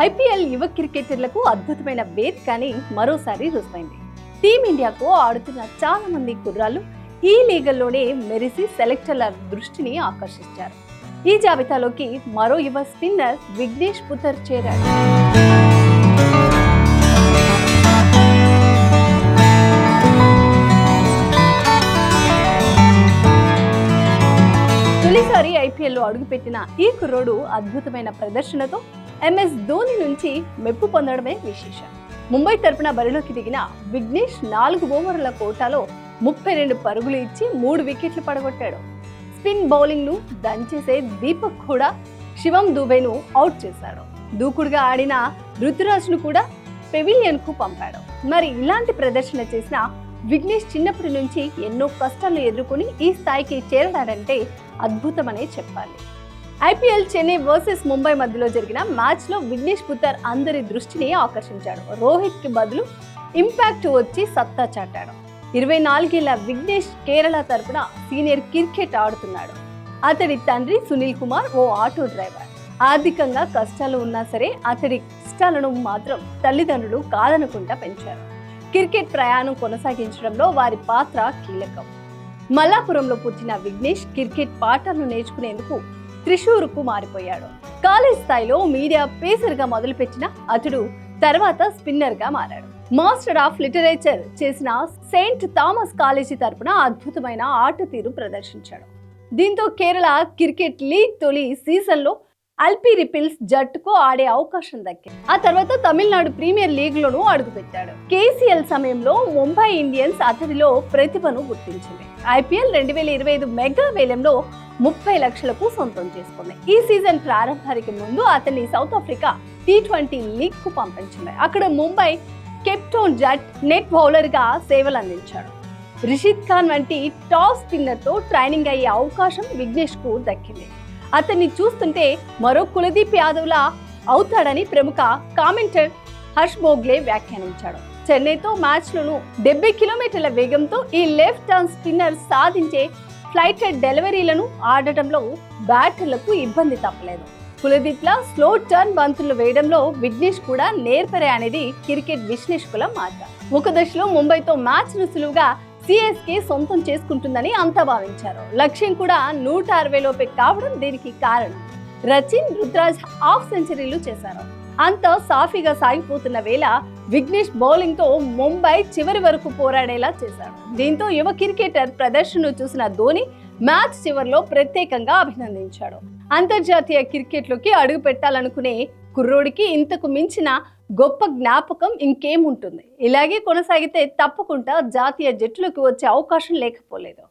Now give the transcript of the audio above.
IPL యువ క్రికెటర్లకు అద్భుతమైన వేదిక అని మరోసారి రుజువైంది. టీమిండియాకు ఆడుతున్న చాలా మంది కుర్రాళ్ళు ఈ లీగల్లోనే మెరిసి సెలెక్టర్ల దృష్టిని ఆకర్షించారు. ఈ జాబితాలోకి మరో యువ స్పిన్నర్ విఘ్నేష్ పుతర్ చేరాడు. తొలిసారి ఐపీఎల్లో అడుగుపెట్టిన ఈ కుర్రోడు అద్భుతమైన ప్రదర్శనతో ఎంఎస్ ధోని నుంచి మెప్పు పొందడమే విశేషం. ముంబై తరపున బరిలోకి దిగిన విఘ్నేష్ 4 ఓవర్ల కోటాలో 32 పరుగులు ఇచ్చి 3 వికెట్లు పడగొట్టాడు. స్పిన్ బౌలింగ్ ను దంచేసే దీపక్ కూడా శివం దుబేను అవుట్ చేశాడు. దూకుడుగా ఆడిన రుతురాజ్ ను కూడా పెవిలియన్ కు పంపాడు. మరి ఇలాంటి ప్రదర్శన చేసిన విఘ్నేష్ చిన్నప్పటి నుంచి ఎన్నో కష్టాలు ఎదుర్కొని ఈ స్థాయికి చేరడాడంటే అద్భుతమనే చెప్పాలి. ఐపీఎల్ చెన్నై వర్సెస్ ముంబై మధ్యలో జరిగిన మ్యాచ్ లో విఘ్నేష్ పుతర్ అందరి దృష్టిని ఆకర్షించాడు. రోహిత్ కి బదులు ఇంపాక్ట్ వచ్చి సత్తా చాటాడు. 24 ఏళ్ల విఘ్నేష్ కేరళ తరపున సీనియర్ క్రికెట్ ఆడుతున్నాడు. అతడి తండ్రి సునీల్ కుమార్ ఓ ఆటో డ్రైవర్. ఆర్థికంగా కష్టాలు ఉన్నా సరే అతడి కష్టాలను మాత్రం తల్లిదండ్రులు కాదనకుండా పెంచారు. క్రికెట్ ప్రయాణం కొనసాగించడంలో వారి పాత్ర కీలకం. మల్లాపురంలో పుట్టిన విఘ్నేష్ క్రికెట్ పాఠాలను నేర్చుకునేందుకు త్రిశూర్కు మారిపోయాడు. కాలేజ్ స్థాయిలో మీడియా పేసర్ గా మొదలుపెట్టిన అతడు తర్వాత స్పిన్నర్ గా మారాడు. మాస్టర్ ఆఫ్ లిటరేచర్ చేసిన సెయింట్ థామస్ కాలేజీ తరపున అద్భుతమైన ఆట తీరు ప్రదర్శించాడు. దీంతో కేరళ క్రికెట్ లీగ్ తొలి సీజన్ లో అల్పి రిపిల్స్ జట్టుకు ఆడే అవకాశం దక్కింది. ఆ తర్వాత తమిళనాడు ప్రీమియర్ లీగ్ లోనూ అడుగుపెట్టాడు. కేసీఎల్ సమయంలో ముంబై ఇండియన్స్ అతడిలో ప్రతిభను గుర్తించింది. ఐపీఎల్ 2025 మెగా వేలంలో 30 లక్షలకు సొంతం చేసుకుంది. ఈ సీజన్ ప్రారంభానికి ముందు అతన్ని సౌత్ ఆఫ్రికా T20 లీగ్ కు పంపించింది. అక్కడ ముంబై కెప్టౌన్ జట్ నెట్ బౌలర్ గా సేవలు అందించాడు. రిషిద్ ఖాన్ వంటి టాప్ స్పిన్నర్ తో ట్రైనింగ్ అయ్యే అవకాశం విఘ్నేష్ కు దక్కింది. అతన్ని చూస్తుంటే మరో కులదీప్ యాదవ్ లా అవుతాడని ప్రముఖ కామెంటర్ హర్ష్ బోగ్లే వ్యాఖ్యానించాడు. చెన్నైతో మ్యాచ్ లోను 70 కిలోమీటర్ల వేగంతో ఈ లెఫ్ట్ టర్న్ స్పిన్నర్ సాధించే ఫ్లైటెడ్ డెలివరీలను ఆడటంలో బ్యాటర్లకు ఇబ్బంది తప్పలేదు. కులదీప్ లా స్లో టర్న్ బంతులు వేయడంలో విఘ్నేష్ కూడా నేర్పరే అనేది క్రికెట్ విశ్లేషకుల మాట. ఒక దశలో ముంబైతో మ్యాచ్ ను సులువుగా సిఎస్కే సొంతం చేసుకుంటుందని అంతా భావించారు. లక్ష్యం కూడా 160 లోపే కావడం దీనికి కారణం. రచిన్, రుతురాజ్ హాఫ్ సెంచరీలు చేశారు. అంత సాఫీగా సాగిపోతున్న వేళ విఘ్నేష్ బౌలింగ్ తో ముంబై చివరి వరకు పోరాడేలా చేశాడు. దీంతో యువ క్రికెటర్ ప్రదర్శనను చూసిన ధోని మ్యాచ్ చివరిలో ప్రత్యేకంగా అభినందించాడు. అంతర్జాతీయ క్రికెట్ లోకి అడుగు పెట్టాలనుకునే కుర్రోడికి ఇంతకు మించిన గొప్ప జ్ఞాపకం ఇంకేముంటుంది. ఇలాగే కొనసాగితే తప్పకుండా జాతీయ జట్టులకు వచ్చే అవకాశం లేకపోలేదు.